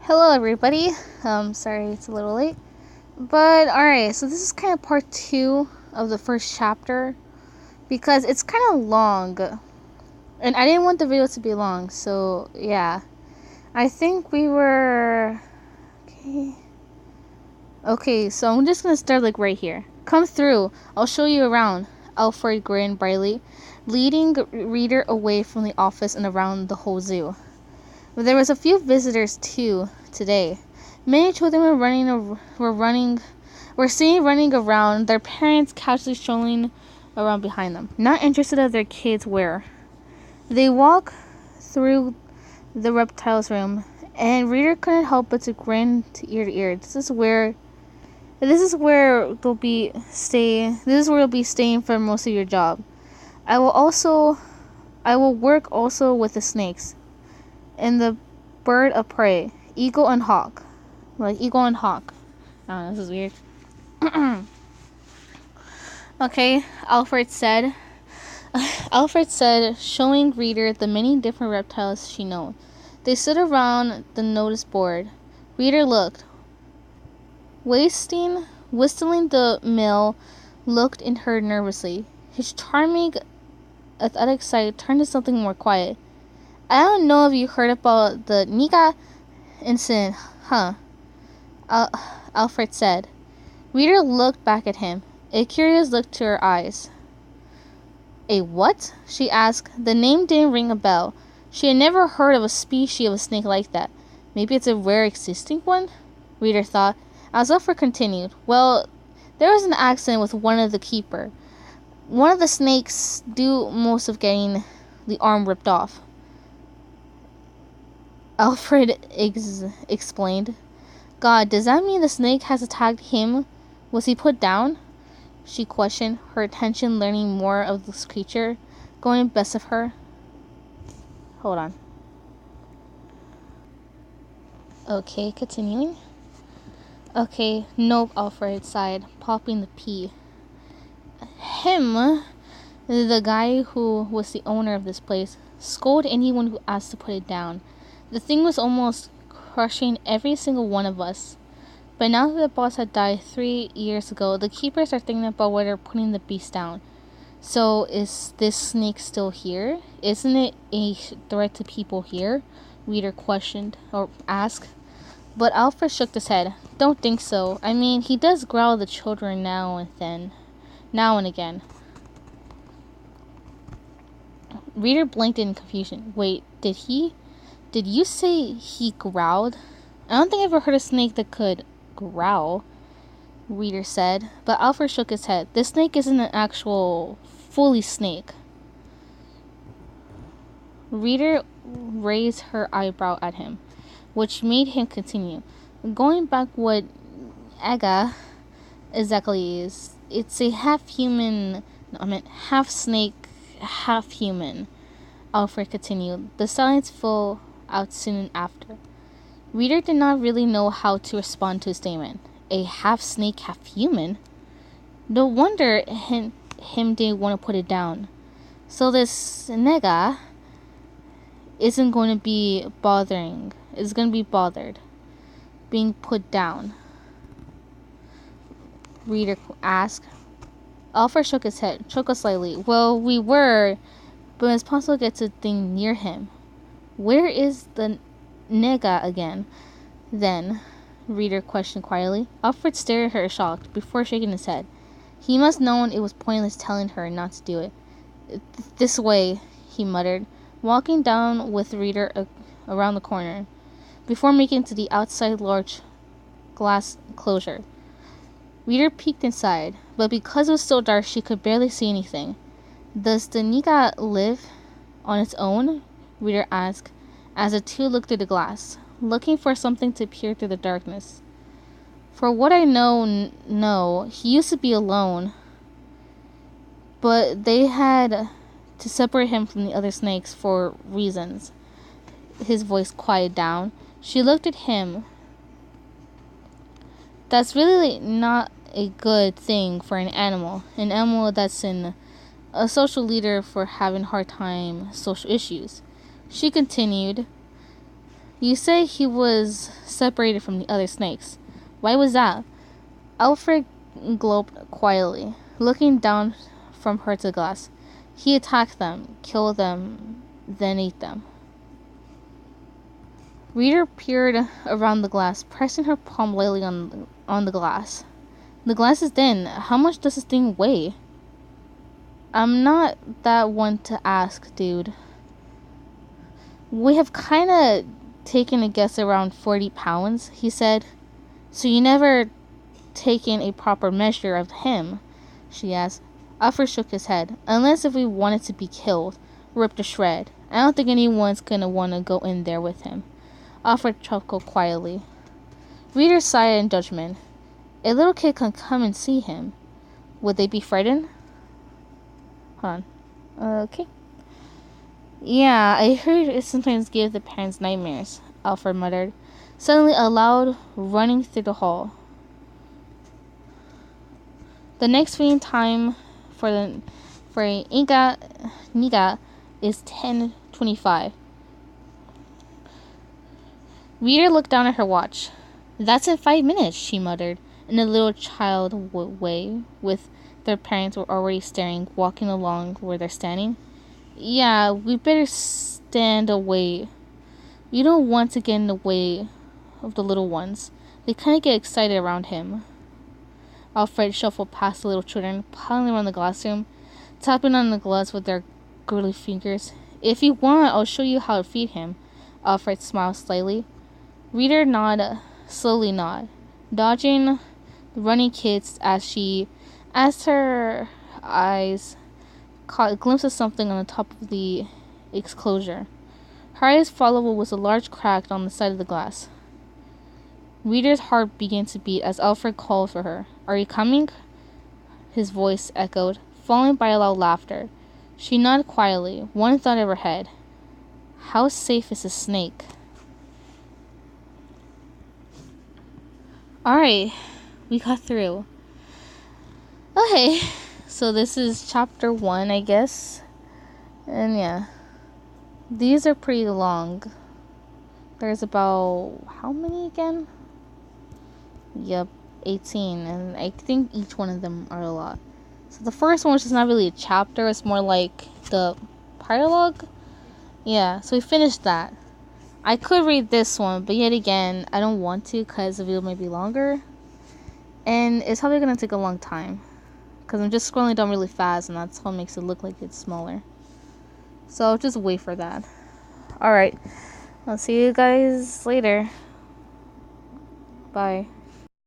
Hello, everybody. Sorry it's a little late. But, alright, so this is kind of part 2 of the first chapter because it's kind of long. And I didn't want the video to be long, so yeah. I think we were... Okay, so I'm just gonna start like right here. Come through. I'll show you around. Alfred grinned brightly, leading Reader away from the office and around the whole zoo. But there was a few visitors too today. Many children were seen running around, their parents casually strolling around behind them, not interested in their kids' where. They walked through the reptiles room, and Reader couldn't help but to grin to ear. This is where they'll be staying. This is where you'll be staying for most of your job. I will work also with the snakes and the bird of prey, eagle and hawk. Like eagle and hawk. Oh, this is weird. Okay, Alfred said, showing Reader the many different reptiles she knows. They stood around the notice board. Reader looked. Whistling the mill looked in her nervously. His charming, athletic side turned to something more quiet. I don't know if you heard about the Nika incident, huh? Alfred said. Reader looked back at him, a curious look to her eyes. A what? She asked. The name didn't ring a bell. She had never heard of a species of a snake like that. Maybe it's a rare existing one? Reader thought. As Alfred continued, well, there was an accident with one of the keeper. One of the snakes do most of getting the arm ripped off. Alfred explained. God, does that mean the snake has attacked him? Was he put down? She questioned, her attention learning more of this creature, going best of her. Hold on. Okay, continuing. Okay, nope, Alfred sighed, popping the pea. Him, the guy who was the owner of this place, scolded anyone who asked to put it down. The thing was almost crushing every single one of us. But now that the boss had died 3 years ago, the keepers are thinking about whether putting the beast down. So, is this snake still here? Isn't it a threat to people here? Reader questioned, or asked. But Alfred shook his head. Don't think so. I mean, he does growl at the children now and again. Reader blinked in confusion. Wait, did you say he growled? I don't think I've ever heard a snake that could growl, Reader said. But Alfred shook his head. This snake isn't an actual fully snake. Reader raised her eyebrow at him, which made him continue. Going back what Aga exactly is, it's a half snake, half human. Alfred continued. The silence fell out soon after. Reader did not really know how to respond to his statement. A half snake, half human? No wonder him didn't want to put it down. So this nega isn't going to be bothering. It's going to be bothered. Being put down. Reader asked. Alfred shook his head, chuckled slightly. Well, we were, but it's possible to get to the thing near him. Where is the nega again? Then, Reader questioned quietly. Alfred stared at her shocked, before shaking his head. He must have known it was pointless telling her not to do it. This way, he muttered, walking down with Reader around the corner, before making it to the outside large glass enclosure. Reader peeked inside, but because it was so dark she could barely see anything. Does the Nika live on its own? Reader asked, as the two looked through the glass, looking for something to peer through the darkness. For what I know, no, he used to be alone, but they had to separate him from the other snakes for reasons. His voice quieted down. She looked at him. That's really not a good thing for an animal that's a social leader for having hard time social issues. She continued, You say he was separated from the other snakes. Why was that? Alfred gulped quietly, looking down from her to the glass. He attacked them, killed them, then ate them. Reader peered around the glass, pressing her palm lightly on the glass. The glass is thin. How much does this thing weigh? I'm not that one to ask, dude. We have kinda taken a guess around 40 pounds, he said. So you never taken a proper measure of him? She asked. Alfred shook his head. Unless if we wanted to be killed, ripped to shred. I don't think anyone's gonna want to go in there with him. Alfred chuckled quietly. Reader sighed in judgment. A little kid can come and see him. Would they be frightened? Hold on. Okay. Yeah, I heard it sometimes gives the parents nightmares, Alfred muttered. Suddenly a loud running through the hall. The next feeding time for Inga Niga is 10:25. Reader looked down at her watch. That's in 5 minutes, she muttered, in a little child way, with their parents were already staring, walking along where they're standing. Yeah, we better stand away. We don't want to get in the way of the little ones. They kind of get excited around him. Alfred shuffled past the little children, piling around the glassroom, tapping on the glass with their girly fingers. If you want, I'll show you how to feed him. Alfred smiled slightly. Reader slowly nod, dodging the running kids as her eyes caught a glimpse of something on the top of the enclosure. Her eyes followed what was a large crack on the side of the glass. Reader's heart began to beat as Alfred called for her. Are you coming? His voice echoed, followed by a loud laughter. She nodded quietly, one thought in her head. How safe is a snake? Alright, we got through. Okay, so this is chapter 1, I guess. And yeah, these are pretty long. There's about, how many again? Yep, 18, and I think each one of them are a lot. So the first one, which is not really a chapter, it's more like the prologue. Yeah, so we finished that. I could read this one, but yet again, I don't want to because the video might be longer. And it's probably going to take a long time. Because I'm just scrolling down really fast, and that's what makes it look like it's smaller. So I'll just wait for that. Alright, I'll see you guys later. Bye.